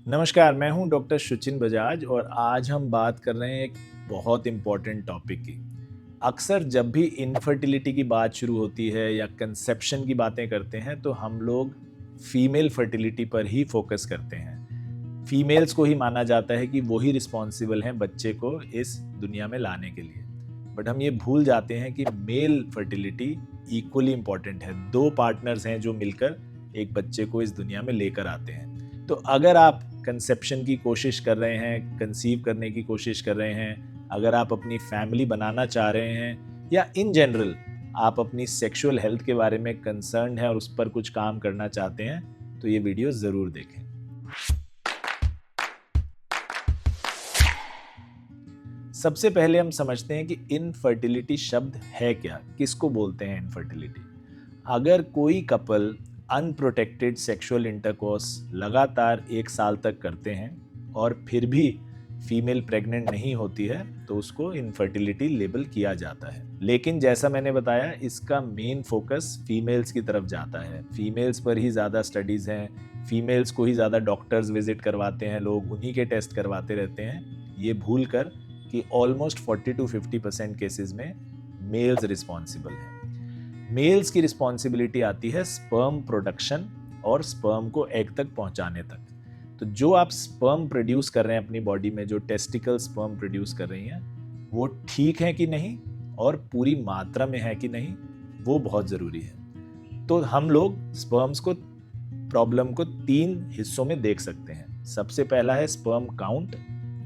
नमस्कार, मैं हूं डॉक्टर शुचिन बजाज और आज हम बात कर रहे हैं एक बहुत इम्पॉर्टेंट टॉपिक की। अक्सर जब भी इनफर्टिलिटी की बात शुरू होती है या कंसेप्शन की बातें करते हैं तो हम लोग फीमेल फर्टिलिटी पर ही फोकस करते हैं। फीमेल्स को ही माना जाता है कि वो ही रिस्पॉन्सिबल हैं बच्चे को इस दुनिया में लाने के लिए। बट हम ये भूल जाते हैं कि मेल फर्टिलिटी इक्वली इम्पॉर्टेंट है। दो पार्टनर्स हैं जो मिलकर एक बच्चे को इस दुनिया में लेकर आते हैं। तो अगर आप कंसेप्शन की कोशिश कर रहे हैं, कंसीव करने की कोशिश कर रहे हैं, अगर आप अपनी फैमिली बनाना चाह रहे हैं या इन जनरल आप अपनी सेक्सुअल हेल्थ के बारे में कंसर्न है और उस पर कुछ काम करना चाहते हैं तो ये वीडियो ज़रूर देखें। सबसे पहले हम समझते हैं कि इनफर्टिलिटी शब्द है क्या, किसको बोलते हैं इनफर्टिलिटी। अगर कोई कपल अनप्रोटेक्टेड सेक्सुअल इंटरकोर्स लगातार 1 साल तक करते हैं और फिर भी फीमेल प्रेग्नेंट नहीं होती है तो उसको इनफर्टिलिटी लेबल किया जाता है। लेकिन जैसा मैंने बताया, इसका मेन फोकस फीमेल्स की तरफ जाता है। फीमेल्स पर ही ज़्यादा स्टडीज़ हैं, फीमेल्स को ही ज़्यादा डॉक्टर्स विजिट करवाते हैं, लोग उन्हीं के टेस्ट करवाते रहते हैं, ये भूल कर कि ऑलमोस्ट 40 to 50% केसेस में मेल्स रिस्पॉन्सिबल हैं। मेल्स की रिस्पॉन्सिबिलिटी आती है स्पर्म प्रोडक्शन और स्पर्म को एग तक पहुंचाने तक। तो जो आप स्पर्म प्रोड्यूस कर रहे हैं अपनी बॉडी में, जो टेस्टिकल स्पर्म प्रोड्यूस कर रही हैं, वो ठीक है कि नहीं और पूरी मात्रा में है कि नहीं, वो बहुत ज़रूरी है। तो हम लोग स्पर्म्स को प्रॉब्लम को 3 हिस्सों में देख सकते हैं। सबसे पहला है स्पर्म काउंट,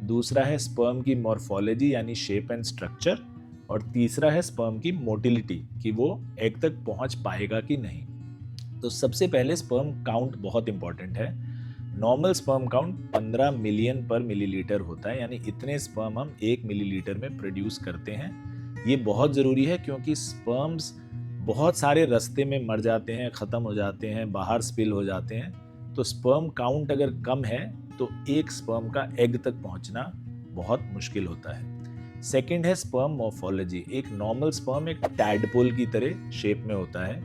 दूसरा है स्पर्म की मॉर्फोलॉजी यानी शेप एंड स्ट्रक्चर, और तीसरा है स्पर्म की मोटिलिटी कि वो एग तक पहुंच पाएगा कि नहीं। तो सबसे पहले स्पर्म काउंट बहुत इंपॉर्टेंट है। नॉर्मल स्पर्म काउंट 15 मिलियन पर मिलीलीटर होता है, यानी इतने स्पर्म हम 1 मिलीलीटर में प्रोड्यूस करते हैं। ये बहुत ज़रूरी है क्योंकि स्पर्म्स बहुत सारे रास्ते में मर जाते हैं, ख़त्म हो जाते हैं, बाहर स्पिल हो जाते हैं। तो स्पर्म काउंट अगर कम है तो एक स्पर्म का एग तक पहुंचना बहुत मुश्किल होता है। सेकेंड है स्पर्म मॉर्फोलॉजी। एक नॉर्मल स्पर्म एक टैडपोल की तरह शेप में होता है,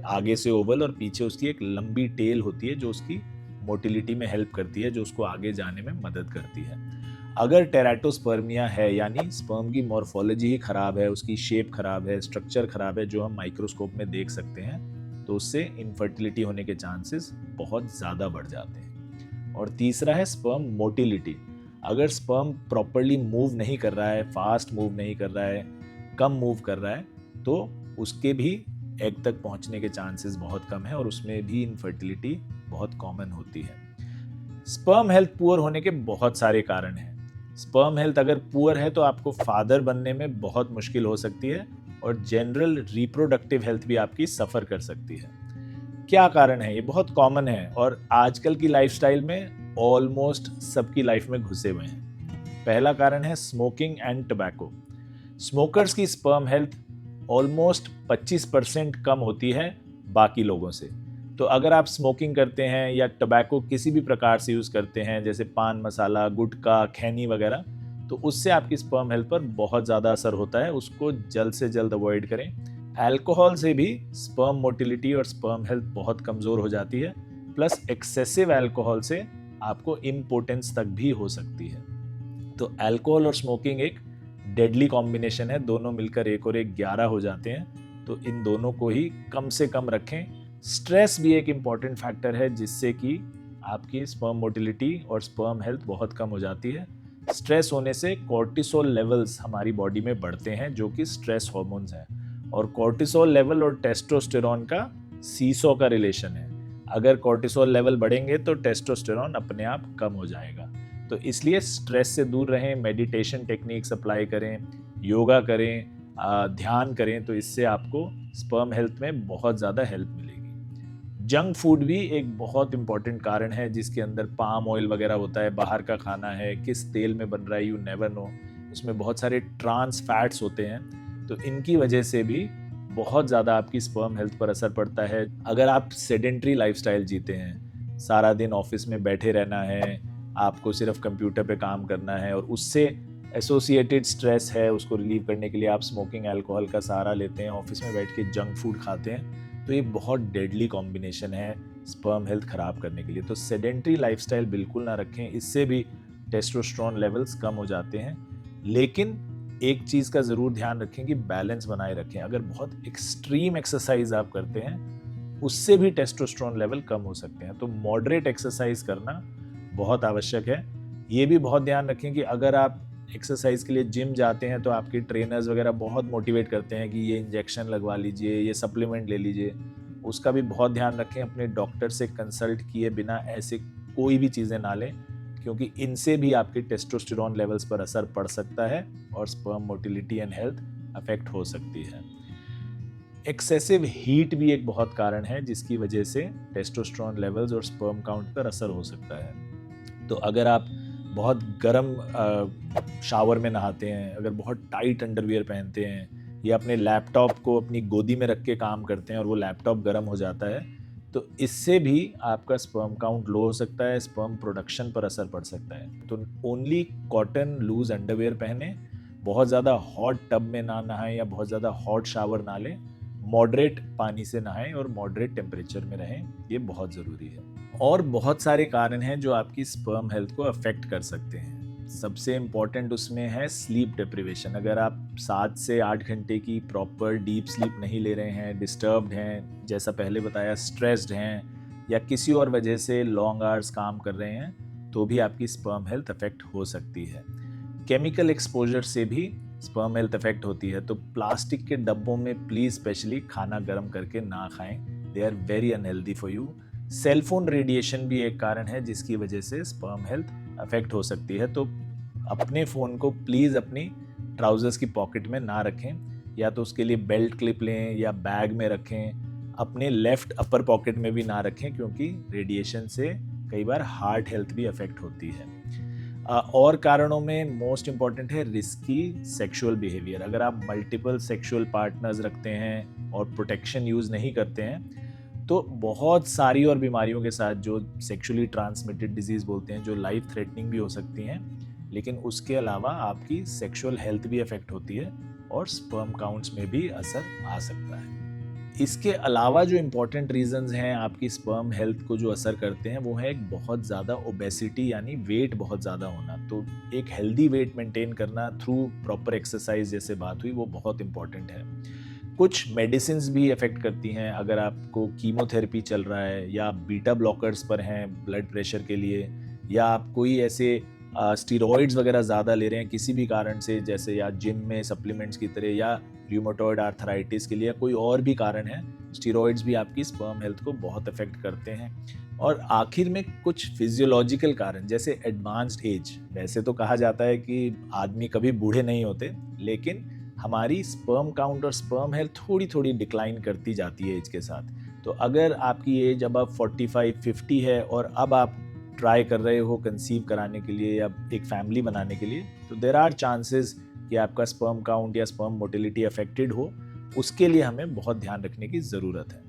आगे से ओवल और पीछे उसकी एक लंबी टेल होती है जो उसकी मोटिलिटी में हेल्प करती है, जो उसको आगे जाने में मदद करती है। अगर टेराटोस्पर्मिया है यानी स्पर्म की मॉर्फोलॉजी ही खराब है, उसकी शेप खराब है, स्ट्रक्चर खराब है जो हम माइक्रोस्कोप में देख सकते हैं, तो उससे इनफर्टिलिटी होने के चांसेस बहुत ज़्यादा बढ़ जाते हैं। और तीसरा है स्पर्म मोटिलिटी। अगर स्पर्म प्रॉपरली मूव नहीं कर रहा है, फास्ट मूव नहीं कर रहा है, कम मूव कर रहा है, तो उसके भी एग तक पहुंचने के चांसेस बहुत कम है और उसमें भी इनफर्टिलिटी बहुत कॉमन होती है। स्पर्म हेल्थ पुअर होने के बहुत सारे कारण हैं। स्पर्म हेल्थ अगर पुअर है तो आपको फादर बनने में बहुत मुश्किल हो सकती है और जनरल रिप्रोडक्टिव हेल्थ भी आपकी सफ़र कर सकती है। क्या कारण है? ये बहुत कॉमन है और आजकल की लाइफस्टाइल में ऑलमोस्ट सबकी लाइफ में घुसे हुए हैं। पहला कारण है स्मोकिंग एंड टबैको। स्मोकर्स की स्पर्म हेल्थ ऑलमोस्ट 25% कम होती है बाकी लोगों से। तो अगर आप स्मोकिंग करते हैं या टबैको किसी भी प्रकार से यूज़ करते हैं, जैसे पान मसाला, गुटखा, खैनी वगैरह, तो उससे आपकी स्पर्म हेल्थ पर बहुत ज़्यादा असर होता है। उसको जल्द से जल्द अवॉइड करें। अल्कोहल से भी स्पर्म मोटिलिटी और स्पर्म हेल्थ बहुत कमज़ोर हो जाती है, प्लस एक्सेसिव अल्कोहल से आपको इम्पोर्टेंस तक भी हो सकती है। तो अल्कोहल और स्मोकिंग एक डेडली कॉम्बिनेशन है, दोनों मिलकर 1 और 1 11 हो जाते हैं। तो इन दोनों को ही कम से कम रखें। स्ट्रेस भी एक इम्पॉर्टेंट फैक्टर है जिससे कि आपकी स्पर्म मोटिलिटी और स्पर्म हेल्थ बहुत कम हो जाती है। स्ट्रेस होने से कॉर्टिसोल लेवल्स हमारी बॉडी में बढ़ते हैं जो कि स्ट्रेस हार्मोन्स हैं, और कॉर्टिसोल लेवल और टेस्टोस्टेरोन का सीसो का रिलेशन है। अगर कॉर्टिसोल लेवल बढ़ेंगे तो टेस्टोस्टेरोन अपने आप कम हो जाएगा। तो इसलिए स्ट्रेस से दूर रहें, मेडिटेशन टेक्निक्स अप्लाई करें, योगा करें, ध्यान करें, तो इससे आपको स्पर्म हेल्थ में बहुत ज़्यादा हेल्प मिलेगी। जंक फूड भी एक बहुत इंपॉर्टेंट कारण है जिसके अंदर पाम ऑयल वगैरह होता है, बाहर का खाना है, किस तेल में बन रहा है यू नेवर नो, उसमें बहुत सारे ट्रांस फैट्स होते हैं। तो इनकी वजह से भी बहुत ज़्यादा आपकी स्पर्म हेल्थ पर असर पड़ता है। अगर आप सेडेंट्री लाइफस्टाइल जीते हैं, सारा दिन ऑफिस में बैठे रहना है, आपको सिर्फ कंप्यूटर पे काम करना है और उससे एसोसिएटेड स्ट्रेस है, उसको रिलीव करने के लिए आप स्मोकिंग अल्कोहल का सहारा लेते हैं, ऑफिस में बैठ के जंक फूड खाते हैं, तो ये बहुत डेडली कॉम्बिनेशन है स्पर्म हेल्थ ख़राब करने के लिए। तो सेडेंट्री लाइफस्टाइल बिल्कुल ना रखें, इससे भी टेस्टोस्टेरोन लेवल्स कम हो जाते हैं। लेकिन एक चीज़ का ज़रूर ध्यान रखें कि बैलेंस बनाए रखें। अगर बहुत एक्सट्रीम एक्सरसाइज आप करते हैं, उससे भी टेस्टोस्टेरोन लेवल कम हो सकते हैं। तो मॉडरेट एक्सरसाइज करना बहुत आवश्यक है। ये भी बहुत ध्यान रखें कि अगर आप एक्सरसाइज के लिए जिम जाते हैं तो आपके ट्रेनर्स वगैरह बहुत मोटिवेट करते हैं कि ये इंजेक्शन लगवा लीजिए, ये सप्लीमेंट ले लीजिए। उसका भी बहुत ध्यान रखें, अपने डॉक्टर से कंसल्ट किए बिना ऐसे कोई भी चीज़ें ना लें, क्योंकि इनसे भी आपके टेस्टोस्टेरोन लेवल्स पर असर पड़ सकता है और sperm motility and health affect हो सकती है। एक्सेसिव हीट भी एक बहुत कारण है जिसकी वजह से टेस्टोस्टेरोन लेवल्स और स्पर्म काउंट पर असर हो सकता है। तो अगर आप बहुत गर्म शावर में नहाते हैं, अगर बहुत टाइट अंडरवियर पहनते हैं, या अपने लैपटॉप को अपनी गोदी में रख के काम करते हैं और वो लैपटॉप गर्म हो जाता है, तो इससे भी आपका स्पर्म काउंट लो हो सकता है, स्पर्म प्रोडक्शन पर असर पड़ सकता है। तो ओनली कॉटन लूज अंडरवियर पहने, बहुत ज़्यादा हॉट टब में ना नहाएं या बहुत ज़्यादा हॉट शावर ना लें, मॉडरेट पानी से नहाएं और मॉडरेट टेम्परेचर में रहें, ये बहुत ज़रूरी है। और बहुत सारे कारण हैं जो आपकी स्पर्म हेल्थ को अफेक्ट कर सकते हैं। सबसे इम्पॉर्टेंट उसमें है स्लीप डिप्रिवेशन। अगर आप 7 से 8 घंटे की प्रॉपर डीप स्लीप नहीं ले रहे हैं, डिस्टर्ब्ड हैं, जैसा पहले बताया स्ट्रेस्ड हैं, या किसी और वजह से लॉन्ग आवर्स काम कर रहे हैं, तो भी आपकी स्पर्म हेल्थ अफेक्ट हो सकती है। केमिकल एक्सपोजर से भी स्पर्म हेल्थ अफेक्ट होती है। तो प्लास्टिक के डब्बों में प्लीज़ स्पेशली खाना गर्म करके ना खाएं, they are very unhealthy for you. Cell phone radiation भी एक कारण है जिसकी वजह से स्पर्म हेल्थ अफेक्ट हो सकती है। तो अपने फ़ोन को प्लीज़ अपनी ट्राउज़र्स की पॉकेट में ना रखें, या तो उसके लिए बेल्ट क्लिप लें या बैग में रखें। अपने लेफ़्ट अपर पॉकेट में भी ना रखें, क्योंकि रेडिएशन से कई बार हार्ट हेल्थ भी अफेक्ट होती है। और कारणों में मोस्ट इम्पॉर्टेंट है रिस्की सेक्सुअल बिहेवियर। अगर आप मल्टीपल सेक्सुअल पार्टनर्स रखते हैं और प्रोटेक्शन यूज़ नहीं करते हैं, तो बहुत सारी और बीमारियों के साथ, जो सेक्सुअली ट्रांसमिटेड डिजीज़ बोलते हैं, जो लाइफ थ्रेटनिंग भी हो सकती हैं, लेकिन उसके अलावा आपकी सेक्सुअल हेल्थ भी अफेक्ट होती है और स्पर्म काउंट्स में भी असर आ सकता है। इसके अलावा जो इम्पॉर्टेंट रीजंस हैं आपकी स्पर्म हेल्थ को जो असर करते हैं, वो है एक बहुत ज़्यादा ओबेसिटी, यानी वेट बहुत ज़्यादा होना। तो एक हेल्दी वेट मेंटेन करना थ्रू प्रॉपर एक्सरसाइज, जैसे बात हुई, वो बहुत इम्पॉर्टेंट है। कुछ मेडिसिन्स भी अफेक्ट करती हैं। अगर आपको कीमोथेरेपी चल रहा है, या बीटा ब्लॉकर्स पर हैं ब्लड प्रेशर के लिए, या आप कोई ऐसे स्टीरॉइड्स वगैरह ज़्यादा ले रहे हैं किसी भी कारण से, जैसे या जिम में सप्लीमेंट्स की तरह, या र्यूमेटॉइड आर्थराइटिस के लिए, कोई और भी कारण है, स्टीरॉइड्स भी आपकी स्पर्म हेल्थ को बहुत अफेक्ट करते हैं। और आखिर में कुछ फिजियोलॉजिकल कारण, जैसे एडवांस्ड एज। वैसे तो कहा जाता है कि आदमी कभी बूढ़े नहीं होते, लेकिन हमारी स्पर्म काउंट और स्पर्म हेल्थ थोड़ी थोड़ी डिक्लाइन करती जाती है एज के साथ। तो अगर आपकी एज अब 45-50 है और अब आप ट्राई कर रहे हो कंसीव कराने के लिए या एक फैमिली बनाने के लिए, तो देयर आर चांसेस कि आपका स्पर्म काउंट या स्पर्म मोटिलिटी अफेक्टेड हो। उसके लिए हमें बहुत ध्यान रखने की ज़रूरत है।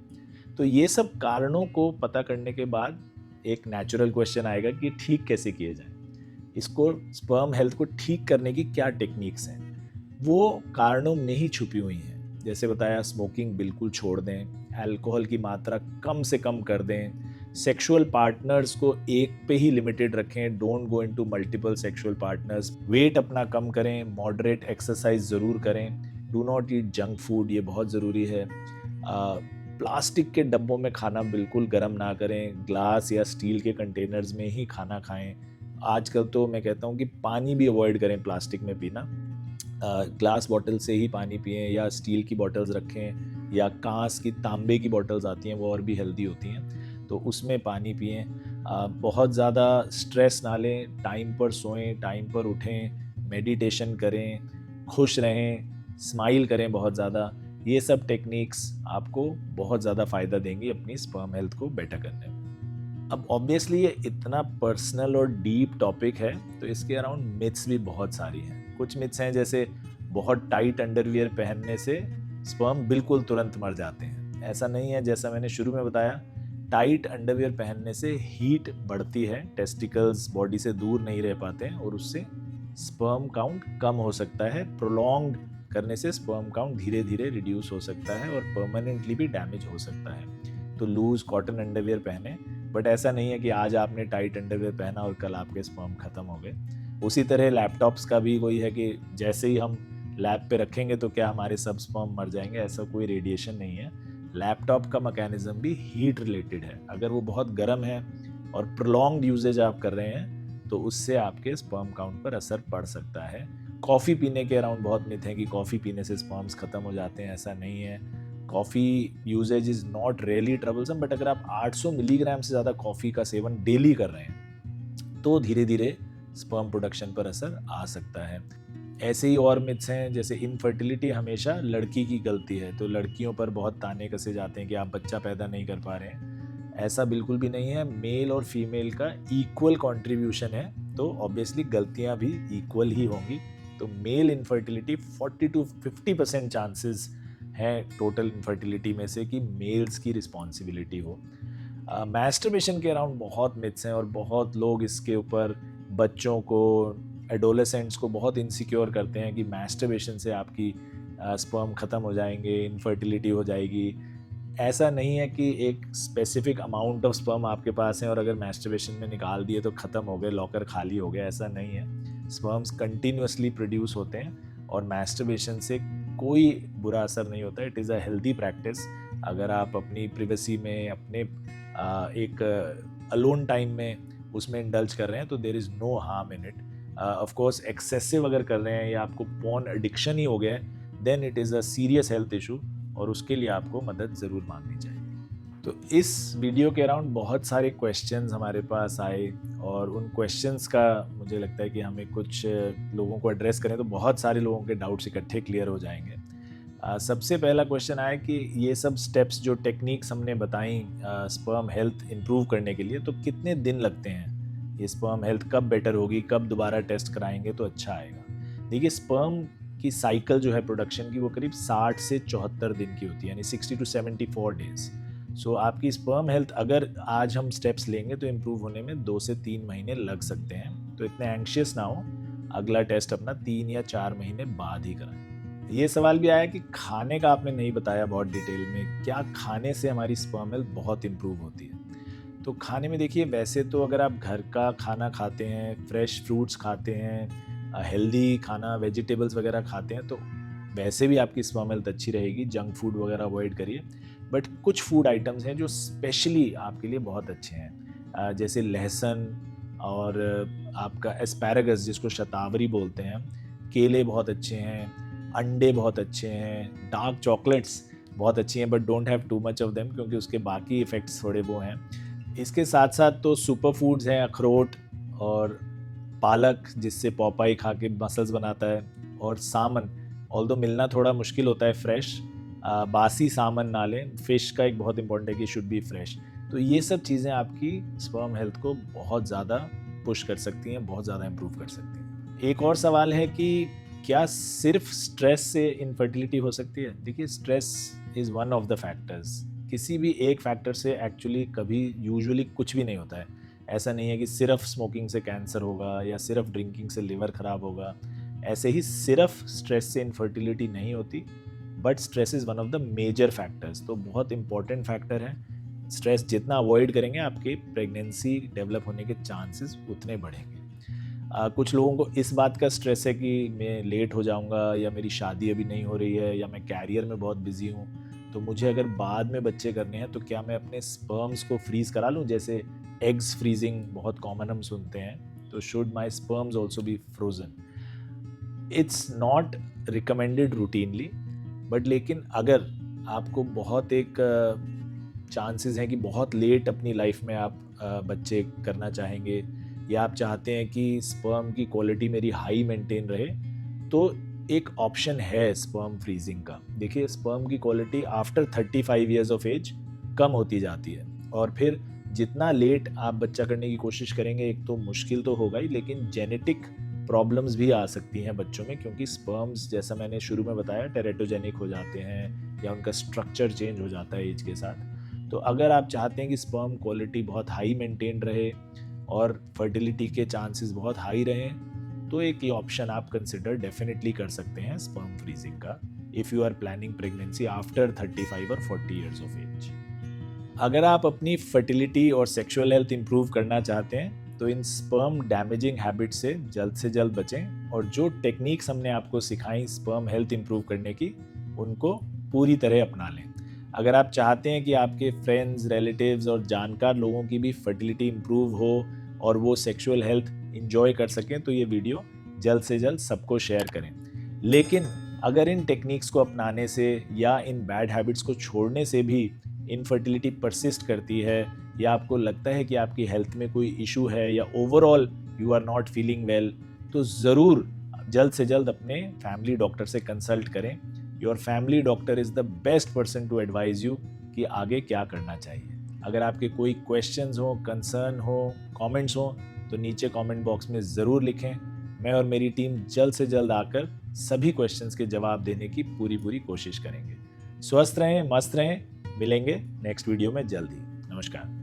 तो ये सब कारणों को पता करने के बाद एक नेचुरल क्वेश्चन आएगा कि ठीक कैसे किए जाए, इसको स्पर्म हेल्थ को ठीक करने की क्या टेक्निक्स हैं। वो कारणों में ही छुपी हुई हैं। जैसे बताया, स्मोकिंग बिल्कुल छोड़ दें, अल्कोहल की मात्रा कम से कम कर दें, सेक्सुअल पार्टनर्स को एक पे ही लिमिटेड रखें, don't go into multiple sexual partners, weight अपना कम करें, मॉडरेट एक्सरसाइज ज़रूर करें, do not eat junk food, ये बहुत ज़रूरी है। प्लास्टिक के डब्बों में खाना बिल्कुल गर्म ना करें, ग्लास या स्टील के कंटेनर्स में ही खाना खाएं। आजकल तो मैं कहता हूँ कि पानी भी अवॉइड करें प्लास्टिक में पीना, ग्लास बॉटल से ही पानी पिएं, या स्टील की बॉटल्स रखें, या कांच की, तांबे की बॉटल्स आती हैं, वो और भी हेल्दी होती हैं, तो उसमें पानी पिएं। बहुत ज़्यादा स्ट्रेस ना लें, टाइम पर सोएं, टाइम पर उठें, मेडिटेशन करें, खुश रहें, स्माइल करें बहुत ज़्यादा। ये सब टेक्निक्स आपको बहुत ज़्यादा फ़ायदा देंगी अपनी स्पर्म हेल्थ को बेटर करने में। अब ऑब्वियसली ये इतना पर्सनल और डीप टॉपिक है, तो इसके अराउंड मिथ्स भी बहुत सारी हैं। कुछ मिथ्स हैं जैसे बहुत टाइट अंडरवियर पहनने से स्पर्म बिल्कुल तुरंत मर जाते हैं। ऐसा नहीं है। जैसा मैंने शुरू में बताया, टाइट अंडरवियर पहनने से हीट बढ़ती है, टेस्टिकल्स बॉडी से दूर नहीं रह पाते हैं, और उससे स्पर्म काउंट कम हो सकता है। प्रोलॉन्ग्ड करने से स्पर्म काउंट धीरे धीरे रिड्यूस हो सकता है और परमानेंटली भी डैमेज हो सकता है। तो लूज कॉटन अंडरवियर पहने। बट ऐसा नहीं है कि आज आपने टाइट अंडरवियर पहना और कल आपके स्पर्म खत्म हो गए। उसी तरह लैपटॉप्स का भी वही है कि जैसे ही हम लैब पे रखेंगे तो क्या हमारे सब स्पर्म मर जाएंगे, ऐसा कोई रेडिएशन नहीं है। लैपटॉप का मैकेनिज्म भी हीट रिलेटेड है। अगर वो बहुत गर्म है और प्रोलॉन्ग्ड यूजेज आप कर रहे हैं तो उससे आपके स्पर्म काउंट पर असर पड़ सकता है। कॉफ़ी पीने के अराउंड बहुत मिथ है कि कॉफ़ी पीने से स्पर्म्स खत्म हो जाते हैं, ऐसा नहीं है। Coffee usages is not really troublesome, but अगर आप 800 मिलीग्राम से ज़्यादा कॉफ़ी का सेवन डेली कर रहे हैं तो धीरे धीरे स्पर्म प्रोडक्शन पर असर आ सकता है। ऐसे ही और मिथ्स हैं, जैसे इनफर्टिलिटी हमेशा लड़की की गलती है, तो लड़कियों पर बहुत ताने कसे जाते हैं कि आप बच्चा पैदा नहीं कर पा रहे हैं। ऐसा बिल्कुल भी नहीं है। मेल और फीमेल का इक्वल कंट्रीब्यूशन है, तो ऑब्वियसली गलतियां भी इक्वल ही होंगी। तो मेल इनफर्टिलिटी 40 to 50% चांसेस हैं टोटल इनफर्टिलिटी में से कि मेल्स की रिस्पॉन्सिबिलिटी हो। मैस्टरबेशन के अराउंड बहुत मिथ्स हैं और बहुत लोग इसके ऊपर बच्चों को, एडोलेसेंट्स को बहुत इनसिक्योर करते हैं कि मैस्टरबेशन से आपकी स्पर्म ख़त्म हो जाएंगे, इनफर्टिलिटी हो जाएगी। ऐसा नहीं है कि एक स्पेसिफिक अमाउंट ऑफ स्पर्म आपके पास है और अगर मैस्टरबेशन में निकाल दिए तो ख़त्म हो गए, लॉकर खाली हो गया, ऐसा नहीं है। स्पर्म्स कंटिन्यूसली प्रोड्यूस होते हैं और मैस्टरबेशन से कोई बुरा असर नहीं होता। It is a healthy practice. अगर आप अपनी प्रिवेसी में, अपने एक अलोन टाइम में उसमें इंडल्ज कर रहे हैं तो there is no harm in it. Of course excessive अगर कर रहे हैं या आपको पोर्न एडिक्शन ही हो गया है, then it is a serious health issue और उसके लिए आपको मदद ज़रूर मांगनी चाहिए। तो इस वीडियो के अराउंड बहुत सारे क्वेश्चंस हमारे पास आए और उन क्वेश्चंस का मुझे लगता है कि हमें कुछ लोगों को एड्रेस करें तो बहुत सारे लोगों के डाउट्स इकट्ठे क्लियर हो जाएंगे। सबसे पहला क्वेश्चन आया कि ये सब स्टेप्स जो टेक्निक्स हमने बताई स्पर्म हेल्थ इम्प्रूव करने के लिए, तो कितने दिन लगते हैं, ये स्पर्म हेल्थ कब बेटर होगी, कब दोबारा टेस्ट कराएंगे तो अच्छा आएगा। देखिए, स्पर्म की साइकिल जो है प्रोडक्शन की वो करीब 60 से 74 दिन की होती है, यानी 60 to 74 डेज। सो आपकी स्पर्म हेल्थ अगर आज हम स्टेप्स लेंगे तो इम्प्रूव होने में 2 से 3 महीने लग सकते हैं। तो इतने एंग्शियस ना हो, अगला टेस्ट अपना 3 या 4 महीने बाद ही कराएं। ये सवाल भी आया कि खाने का आपने नहीं बताया बहुत डिटेल में, क्या खाने से हमारी स्पर्म हेल्थ बहुत इम्प्रूव होती है। तो खाने में देखिए, वैसे तो अगर आप घर का खाना खाते हैं, फ्रेश फ्रूट्स खाते हैं, हेल्दी खाना, वेजिटेबल्स वगैरह खाते हैं, तो वैसे भी आपकी स्पर्म हेल्थ अच्छी रहेगी। जंक फूड वगैरह अवॉइड करिए। बट कुछ फूड आइटम्स हैं जो स्पेशली आपके लिए बहुत अच्छे हैं, जैसे लहसुन और आपका एस्पैरागस जिसको शतावरी बोलते हैं, केले बहुत अच्छे हैं, अंडे बहुत अच्छे हैं, डार्क चॉकलेट्स बहुत अच्छी हैं, but don't have too much of them क्योंकि उसके बाकी इफ़ेक्ट्स थोड़े वो हैं। इसके साथ साथ तो सुपर फूड्स हैं, अखरोट और पालक जिससे पॉपाई खा के मसल्स बनाता है, और सामन, ऑल्दो मिलना थोड़ा मुश्किल होता है फ्रेश, बासी सामन ना लें। फिश का एक बहुत इंपॉर्टेंट है कि शुड बी फ्रेश। तो ये सब चीज़ें आपकी स्पर्म हेल्थ को बहुत ज़्यादा पुश कर सकती हैं, बहुत ज़्यादा इम्प्रूव कर सकती हैं। एक और सवाल है कि क्या सिर्फ स्ट्रेस से इनफर्टिलिटी हो सकती है। देखिए, stress is one of the factors. किसी भी एक फैक्टर से एक्चुअली कभी यूजुअली कुछ भी नहीं होता है। ऐसा नहीं है कि सिर्फ स्मोकिंग से कैंसर होगा या सिर्फ ड्रिंकिंग से लिवर ख़राब होगा। ऐसे ही सिर्फ स्ट्रेस से इनफर्टिलिटी नहीं होती, but stress is one of the major factors. तो बहुत इंपॉर्टेंट फैक्टर है। स्ट्रेस जितना अवॉइड करेंगे, आपके प्रेगनेंसी डेवलप होने के चांसेस उतने बढ़ेंगे। कुछ लोगों को इस बात का स्ट्रेस है कि मैं लेट हो जाऊंगा, या मेरी शादी अभी नहीं हो रही है, या मैं कैरियर में बहुत बिजी हूँ, तो मुझे अगर बाद में बच्चे करने हैं तो क्या मैं अपने स्पर्म्स को फ्रीज करा लूँ, जैसे एग्स फ्रीजिंग बहुत कॉमन हम सुनते हैं। तो should my sperms also be frozen. It's not recommended routinely, but लेकिन अगर आपको बहुत एक चांसेस हैं कि बहुत लेट अपनी लाइफ में आप बच्चे करना चाहेंगे, या आप चाहते हैं कि स्पर्म की क्वालिटी मेरी हाई मेंटेन रहे, तो एक ऑप्शन है स्पर्म फ्रीजिंग का। देखिए, स्पर्म की quality after 35 years of age कम होती जाती है, और फिर जितना लेट आप बच्चा करने की कोशिश करेंगे, एक तो मुश्किल तो होगा ही, लेकिन जेनेटिक प्रॉब्लम्स भी आ सकती हैं बच्चों में, क्योंकि स्पर्म्स, जैसा मैंने शुरू में बताया, टेरेटोजेनिक हो जाते हैं या उनका स्ट्रक्चर चेंज हो जाता है एज के साथ। तो अगर आप चाहते हैं कि स्पर्म क्वालिटी बहुत हाई मेंटेन रहे और फर्टिलिटी के चांसेस बहुत हाई रहें, तो एक ये ऑप्शन आप कंसिडर डेफिनेटली कर सकते हैं स्पर्म फ्रीजिंग का, if you are planning pregnancy after 35 और 40 ईयर्स ऑफ एज। अगर आप अपनी फर्टिलिटी और सेक्सुअल हेल्थ इंप्रूव करना चाहते हैं तो इन स्पर्म डैमेजिंग हैबिट से जल्द बचें और जो टेक्निक्स हमने आपको सिखाई स्पर्म हेल्थ इंप्रूव करने की उनको पूरी तरह अपना लें। अगर आप चाहते हैं कि आपके फ्रेंड्स, रिलेटिव्स और जानकार लोगों की भी फर्टिलिटी इंप्रूव हो और वो सेक्सुअल हेल्थ इंजॉय कर सकें तो ये वीडियो जल्द से जल्द सबको शेयर करें। लेकिन अगर इन टेक्निक्स को अपनाने से या इन बैड हैबिट्स को छोड़ने से भी इनफर्टिलिटी परसिस्ट करती है या आपको लगता है कि आपकी हेल्थ में कोई इशू है या overall you are not feeling well, तो ज़रूर जल्द से जल्द अपने फैमिली डॉक्टर से कंसल्ट करें। Your family doctor is the best person to advise you कि आगे क्या करना चाहिए। अगर आपके कोई क्वेश्चंस हो, कंसर्न हो, कमेंट्स हो तो नीचे कमेंट बॉक्स में ज़रूर लिखें। मैं और मेरी टीम जल्द से जल्द आकर सभी क्वेश्चंस के जवाब देने की पूरी कोशिश करेंगे। स्वस्थ रहें, मस्त रहें, मिलेंगे नेक्स्ट वीडियो में जल्दी। नमस्कार।